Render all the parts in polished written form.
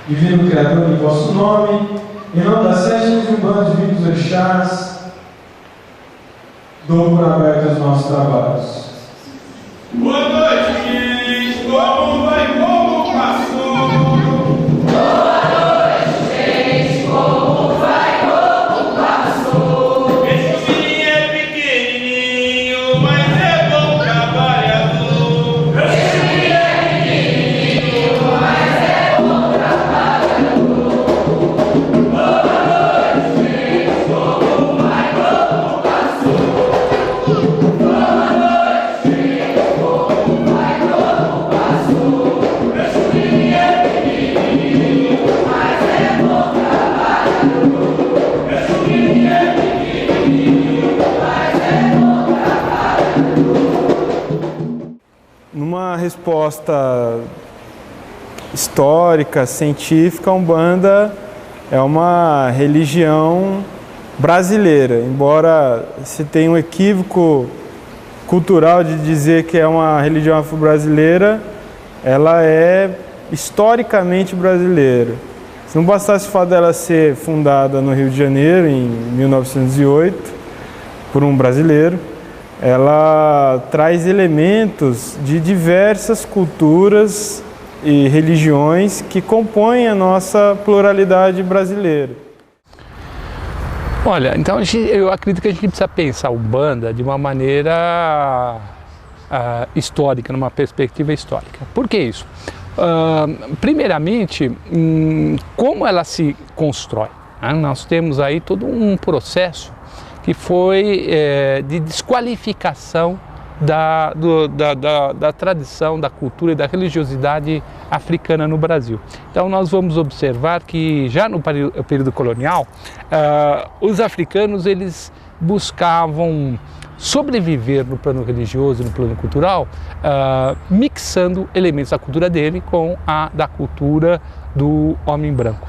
Divino Criador, em vosso nome, em nome das sete de Umbanda, divinos orixás, dou por aberto os nossos trabalhos. Boa noite, gente! Como vai? Como passou? Boa noite, gente! Como vai? Como passou? Esse menino é pequenininho, mas é bom trabalhador. Esse menino é pequenininho, mas é bom trabalhador. Boa noite, gente! Como vai? Como passou? Boa noite, gente! Como vai? Como passou? Esse menino é pequenininho, mas é bom trabalhador. Esse menino é pequenininho, mas é bom trabalhador. Numa resposta histórica, científica, a Umbanda é uma religião brasileira, embora se tenha um equívoco cultural de dizer que é uma religião afro-brasileira, ela é historicamente brasileira. Se não bastasse o fato dela ser fundada no Rio de Janeiro, em 1908, por um brasileiro, ela traz elementos de diversas culturas e religiões que compõem a nossa pluralidade brasileira. Olha, então eu acredito que a gente precisa pensar a Umbanda de uma maneira histórica, numa perspectiva histórica. Por que isso? Primeiramente, como ela se constrói, né? Nós temos aí todo um processo que foi de desqualificação da tradição, da cultura e da religiosidade africana no Brasil. Então nós vamos observar que já no período colonial, os africanos eles buscavam sobreviver no plano religioso e no plano cultural, mixando elementos da cultura dele com a da cultura do homem branco.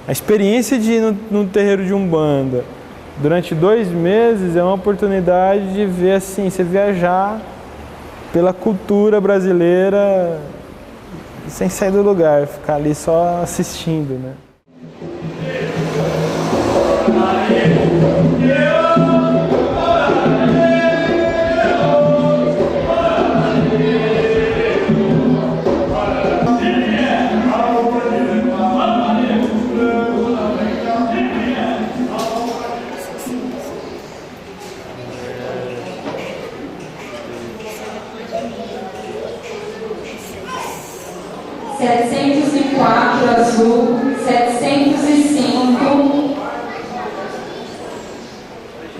A experiência de ir no terreiro de Umbanda durante 2 meses é uma oportunidade de ver assim, você viajar pela cultura brasileira sem sair do lugar, ficar ali só assistindo, né? Azul, 705.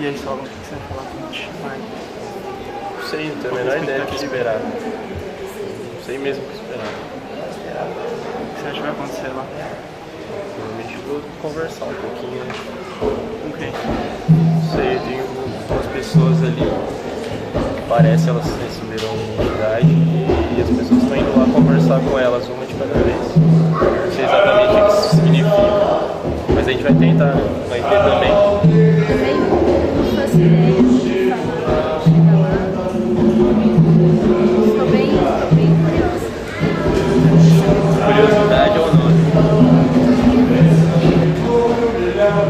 E aí, Solon, o que você vai falar com a gente? Não sei, não tenho a menor ideia do que esperar. Não sei mesmo o que esperar. O que você acha que vai acontecer lá? Provavelmente vou conversar um pouquinho. Com quem? Não sei, tem umas pessoas ali que parece elas receberam uma entidade e as pessoas estão indo lá conversar com elas, uma de cada vez. vai tentar, vai ter também. Não faço ideia de chegar lá. Estou bem curiosa. Curiosidade ou não?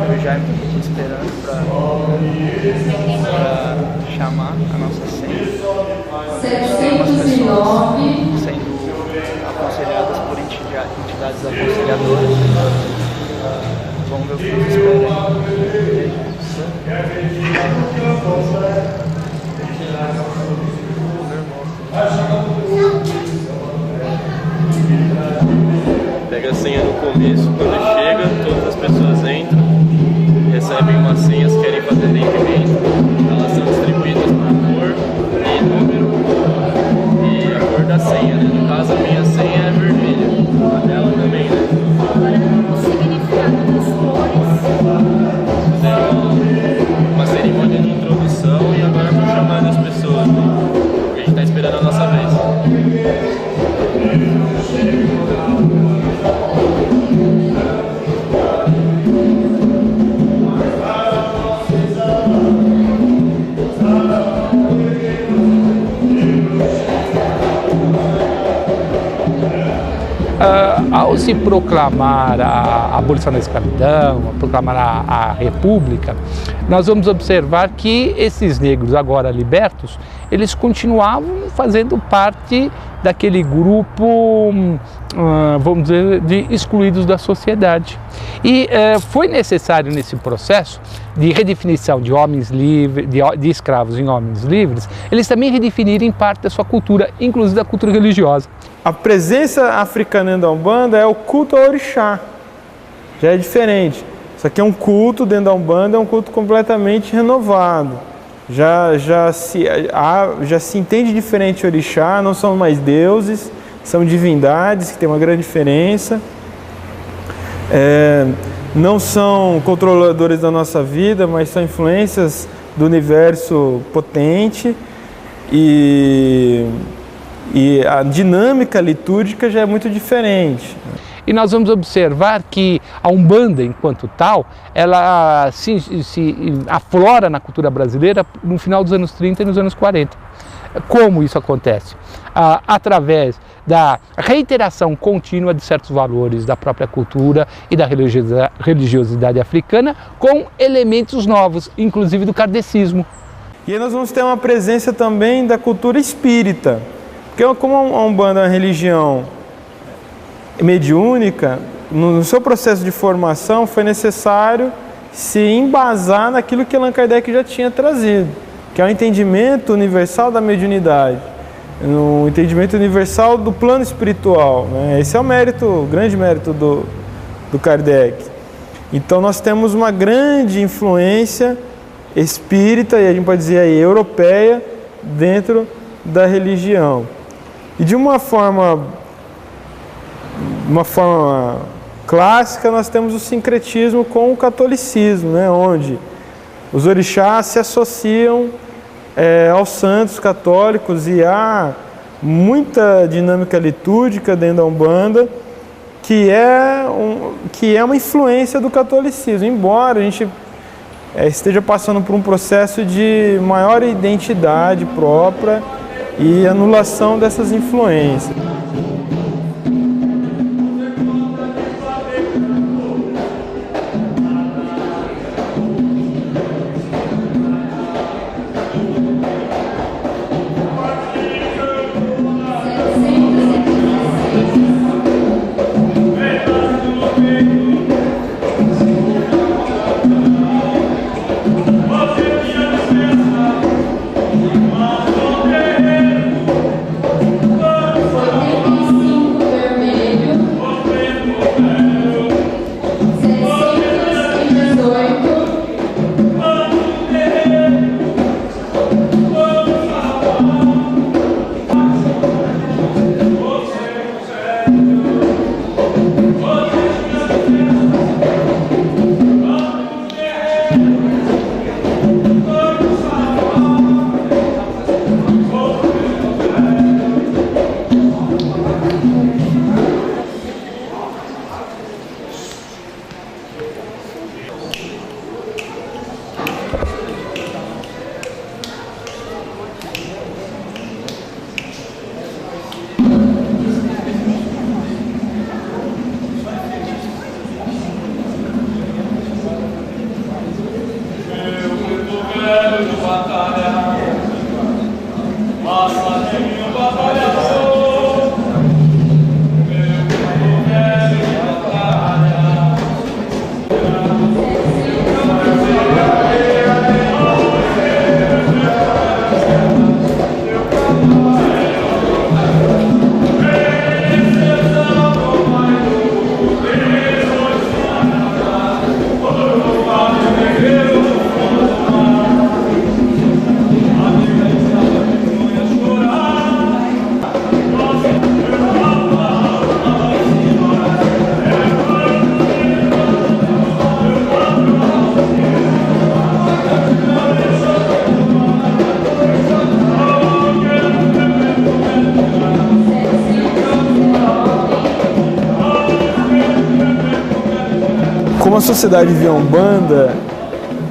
Eu já estou esperando para chamar a nossa senha. 709. Sendo aconselhadas por entidades aconselhadoras. Vamos ver o que nos espera aí. Pega a senha no começo, quando chega, todas as pessoas entram, recebem umas senhas, querem fazer atendimento, elas são distribuídas por cor e número e a cor da senha, né? No caso, a minha senha é vermelha, a dela também, né? Agora, o significado das cores. Uma cerimônia de introdução e agora vamos chamando as pessoas, né? A gente está esperando a nossa vez. Ao se proclamar a abolição da escravidão, a proclamar a república, nós vamos observar que esses negros agora libertos, eles continuavam fazendo parte daquele grupo, vamos dizer, de excluídos da sociedade. E foi necessário nesse processo de redefinição de homens livres, de escravos em homens livres, eles também redefinirem parte da sua cultura, inclusive da cultura religiosa. A presença africana dentro da Umbanda é o culto ao orixá. Já é diferente. Isso aqui é um culto dentro da Umbanda, é um culto completamente renovado. Já se entende diferente o orixá, não são mais deuses, são divindades, que tem uma grande diferença. Não são controladores da nossa vida, mas são influências do universo potente e a dinâmica litúrgica já é muito diferente. E nós vamos observar que a Umbanda, enquanto tal, ela se aflora na cultura brasileira no final dos anos 30 e nos anos 40. Como isso acontece? Através da reiteração contínua de certos valores da própria cultura e da religiosidade africana com elementos novos, inclusive do kardecismo. E aí nós vamos ter uma presença também da cultura espírita. Porque como a Umbanda é uma religião mediúnica, no seu processo de formação foi necessário se embasar naquilo que Allan Kardec já tinha trazido, que é o entendimento universal da mediunidade, no entendimento universal do plano espiritual, né? Esse é o mérito, o grande mérito do Kardec. Então nós temos uma grande influência espírita, e a gente pode dizer aí, europeia, dentro da religião. E de uma forma clássica, nós temos o sincretismo com o catolicismo, né? Onde os orixás se associam aos santos católicos e há muita dinâmica litúrgica dentro da Umbanda que é uma influência do catolicismo, embora a gente esteja passando por um processo de maior identidade própria e anulação dessas influências. Foi Como a sociedade vê a Umbanda,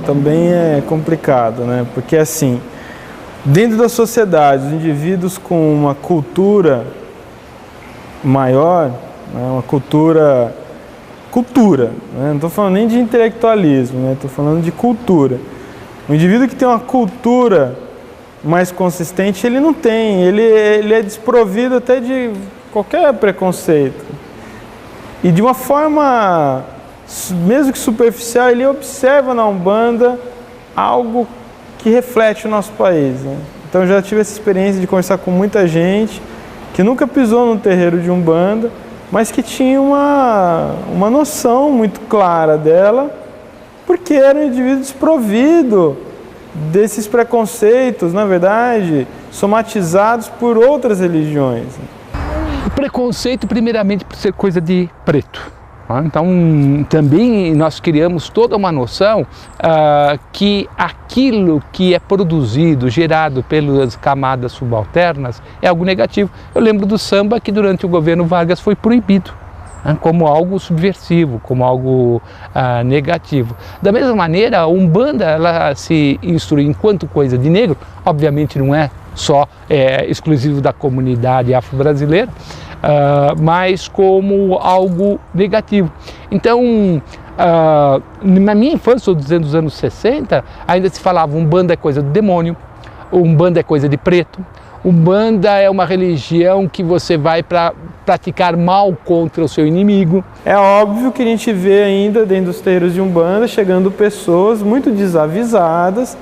também é complicado, né? Porque assim, dentro da sociedade, os indivíduos com uma cultura maior, né? Uma cultura, né? Não estou falando nem de intelectualismo, né? Estou falando de cultura. O indivíduo que tem uma cultura mais consistente, ele não tem, ele é desprovido até de qualquer preconceito. E de uma forma, mesmo que superficial, ele observa na Umbanda algo que reflete o nosso país, né? Então eu já tive essa experiência de conversar com muita gente que nunca pisou num terreiro de Umbanda, mas que tinha uma noção muito clara dela, porque era um indivíduo desprovido desses preconceitos, na verdade, somatizados por outras religiões. O preconceito, primeiramente, por ser coisa de preto. Então, também nós criamos toda uma noção que aquilo que é produzido, gerado pelas camadas subalternas, é algo negativo. Eu lembro do samba que durante o governo Vargas foi proibido, como algo subversivo, como algo negativo. Da mesma maneira, a Umbanda, ela se instrui enquanto coisa de negro, obviamente não é só exclusivo da comunidade afro-brasileira, mas como algo negativo. Então, na minha infância, estou dizendo dos anos 60, ainda se falava Umbanda é coisa do demônio, Umbanda é coisa de preto, Umbanda é uma religião que você vai para praticar mal contra o seu inimigo. É óbvio que a gente vê ainda dentro dos terreiros de Umbanda chegando pessoas muito desavisadas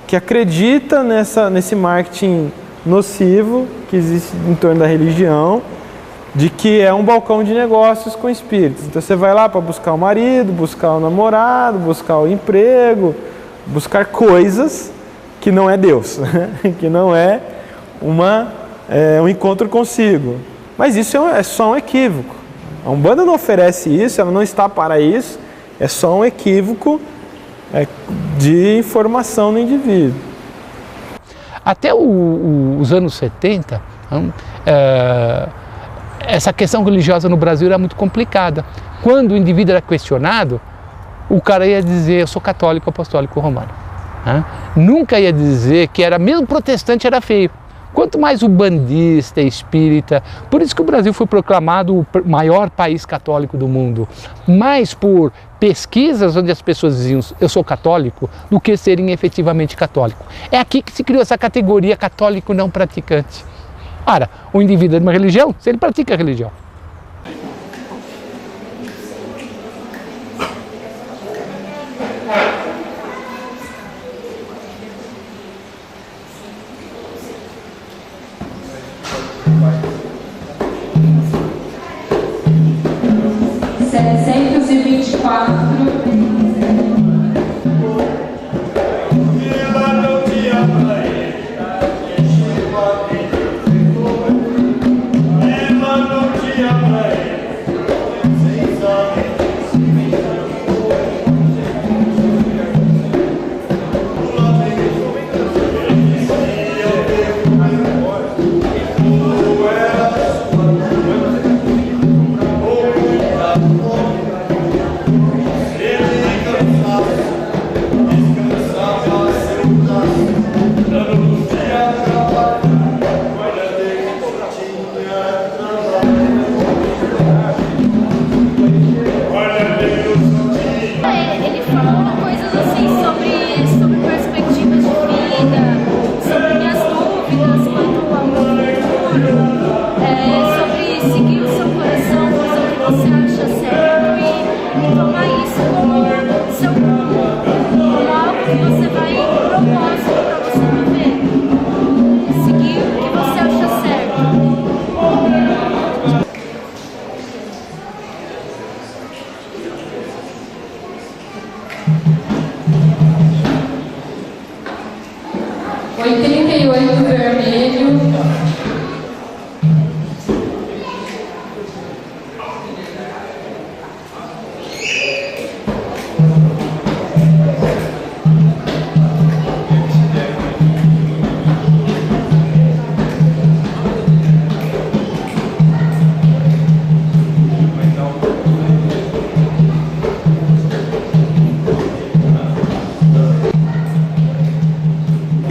que acreditam nesse marketing nocivo que existe em torno da religião, de que é um balcão de negócios com espíritos. Então você vai lá para buscar o marido, buscar o namorado, buscar o emprego, buscar coisas que não é Deus, que não é um encontro consigo. Mas isso é só um equívoco. A Umbanda não oferece isso, ela não está para isso, é só um equívoco de informação no indivíduo. Até os anos 70, essa questão religiosa no Brasil era muito complicada. Quando o indivíduo era questionado, o cara ia dizer, eu sou católico apostólico romano. Nunca ia dizer que era, mesmo protestante era feio. Quanto mais umbandista, espírita, por isso que o Brasil foi proclamado o maior país católico do mundo, mais por pesquisas onde as pessoas diziam eu sou católico, do que serem efetivamente católico. É aqui que se criou essa categoria católico não praticante. Ora, o indivíduo é de uma religião, se ele pratica a religião.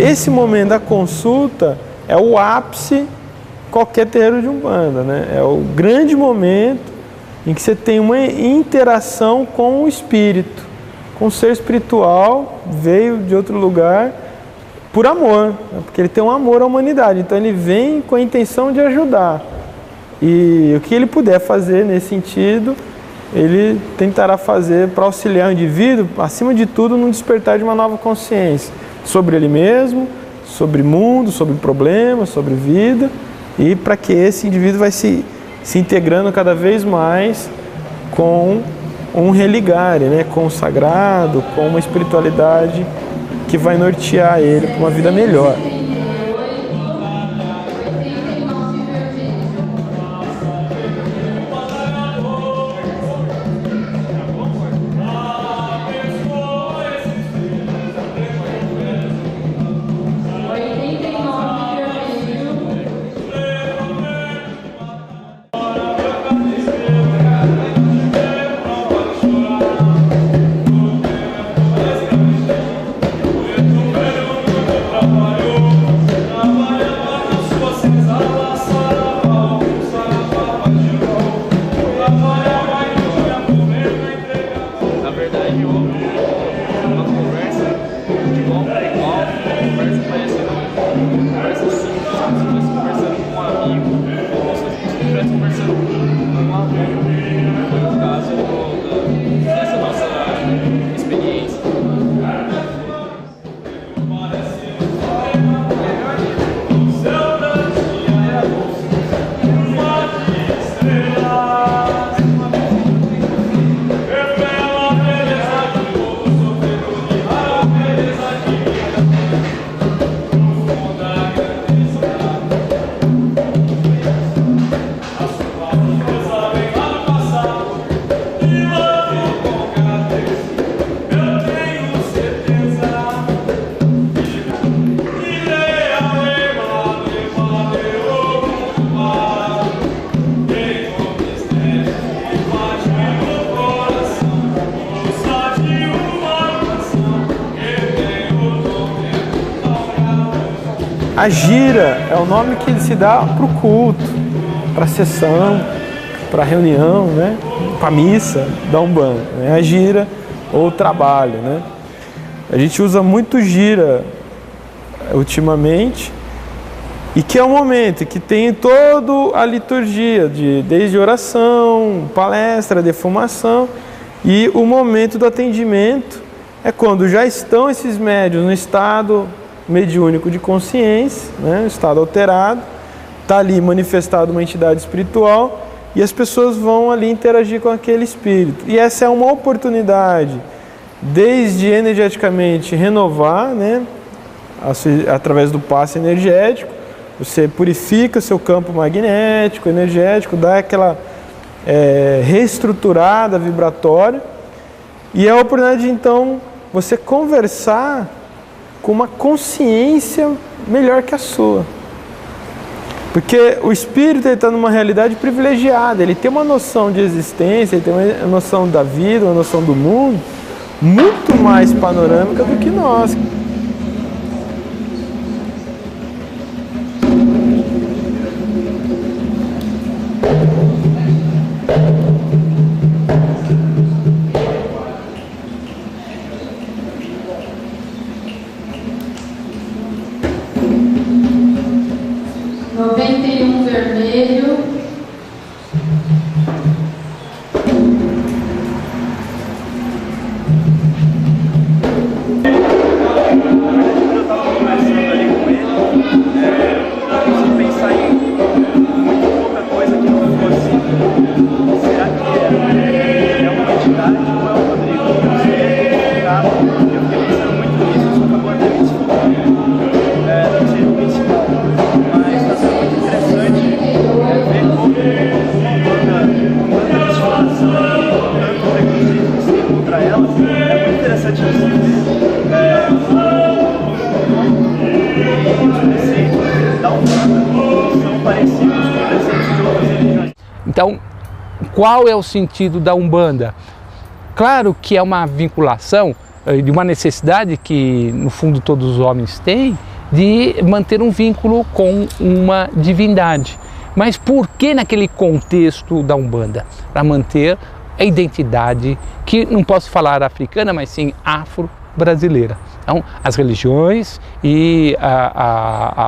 esse momento da consulta é o ápice qualquer terreiro de Umbanda, né? É o grande momento em que você tem uma interação com o espírito, com o ser espiritual, veio de outro lugar por amor, né? Porque ele tem um amor à humanidade, então ele vem com a intenção de ajudar. E o que ele puder fazer nesse sentido, ele tentará fazer para auxiliar o indivíduo, acima de tudo, no despertar de uma nova consciência sobre ele mesmo, sobre mundo, sobre problemas, sobre vida, e para que esse indivíduo vai se integrando cada vez mais com um religare, né, com o sagrado, com uma espiritualidade que vai nortear ele para uma vida melhor. A gira é o nome que se dá para o culto, para a sessão, para a reunião, né? Para a missa da Umbanda, né? A gira ou o trabalho, né? A gente usa muito gira ultimamente, e que é um momento que tem toda a liturgia, desde oração, palestra, defumação, e o momento do atendimento é quando já estão esses médiuns no estado mediúnico de consciência, né, estado alterado, está ali manifestado uma entidade espiritual e as pessoas vão ali interagir com aquele espírito. E essa é uma oportunidade, desde energeticamente renovar, né, através do passe energético, você purifica seu campo magnético, energético, dá aquela reestruturada vibratória, e é a oportunidade de então você conversar com uma consciência melhor que a sua. Porque o espírito está numa realidade privilegiada, ele tem uma noção de existência, ele tem uma noção da vida, uma noção do mundo, muito mais panorâmica do que nós. Vermelho. Eu estava conversando ali com ele, sem pensar em muito pouca coisa que não fosse. Será que é uma entidade ou é o Rodrigo? Eu fiquei pensando muito nisso, isso acabou até me desculpando. Não seria o principal, mas está sendo muito interessante ver como uma banda de situação e tanto preconceito que se tem contra ela. É muito interessante você ver da Umbanda são parecidos com preceitos de outras religiões. Então, qual é o sentido da Umbanda? Claro que é uma vinculação de uma necessidade que, no fundo, todos os homens têm, de manter um vínculo com uma divindade. Mas por que naquele contexto da Umbanda? Para manter a identidade, que não posso falar africana, mas sim afro-brasileira. Então, as religiões e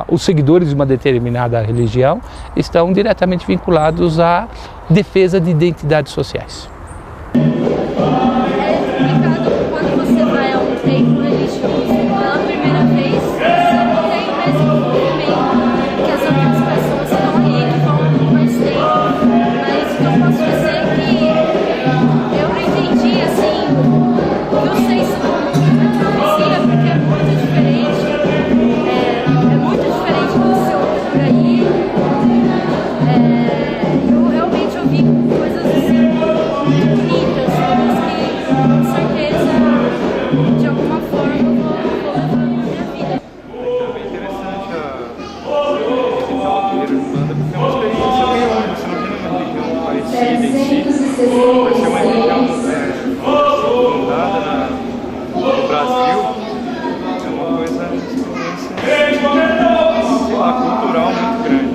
os seguidores de uma determinada religião estão diretamente vinculados à defesa de identidades sociais. É complicado quando você vai a um templo religioso pela primeira vez, você não tem o mesmo envolvimento que as outras pessoas que estão ali, que vão há mais tempo. Mas o que eu posso dizer é que eu não entendi, assim, não sei se não conhecia, porque é muito diferente. É muito diferente do que você ouve por aí. Eu realmente ouvi coisas assim muito bonitas, coisas que com certeza de alguma forma eu vou levar na minha vida. É interessante a Umbanda, porque é uma experiência bem única, você não vê uma religião parecida em si, por ser uma religião fundada no Brasil, é uma coisa, sei lá, cultural muito grande,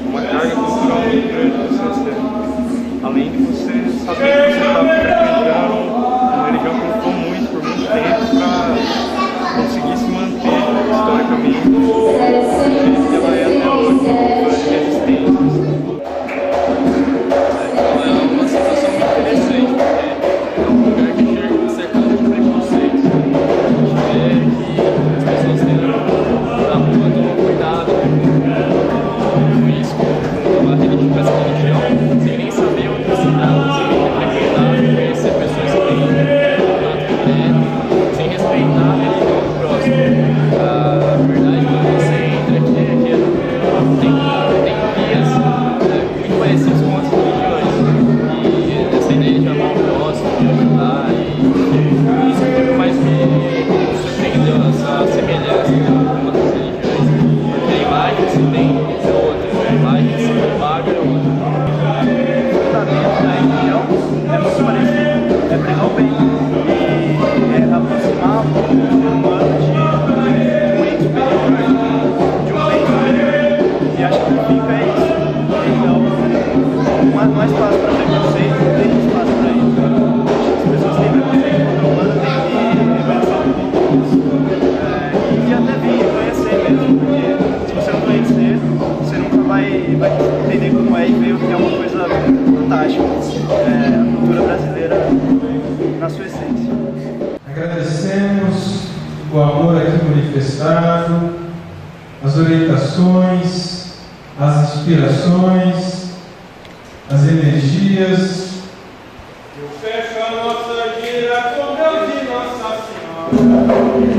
uma carga cultural muito grande que você recebe, além de você saber que você está frequentando uma religião que lutou muito por muito tempo para conseguir se manter historicamente e ela é até hoje uma cultura de resistência. É uma situação muito interessante, porque é um lugar que chega cercado de preconceitos. A gente vê que as pessoas têm na rua tomam cuidado com isso, com essa religião, sem nem saber onde você está, sem nem frequentar, conhecer pessoas que têm contato direto, sem respeitar a religião do próximo. A verdade, quando você entra aqui é que tem guias muito parecidos com outras religiões. E essa ideia de amar o próximo, de ajudar, e isso é muito mais me surpreendeu, essa semelhança com outras religiões. Porque a imagem que se tem é outra, a imagem que se propaga é outra. O fundamento da religião é muito parecido, é pregar o bem e é aproximar o ser humano de um ente superior, de um bem superior. E acho que o fim é isso. Então, não é espaço para preconceito, não tem espaço para isso. As pessoas têm preconceito contra o humano, tem que pensar um pouco nisso. E até vir conhecer mesmo, porque se você não conhecer, você nunca vai entender como é e ver o que é uma coisa fantástica. A cultura brasileira na sua essência. Agradecemos o amor aqui manifestado, as orientações, as inspirações, as energias. Eu fecho a nossa gira com Deus e Nossa Senhora.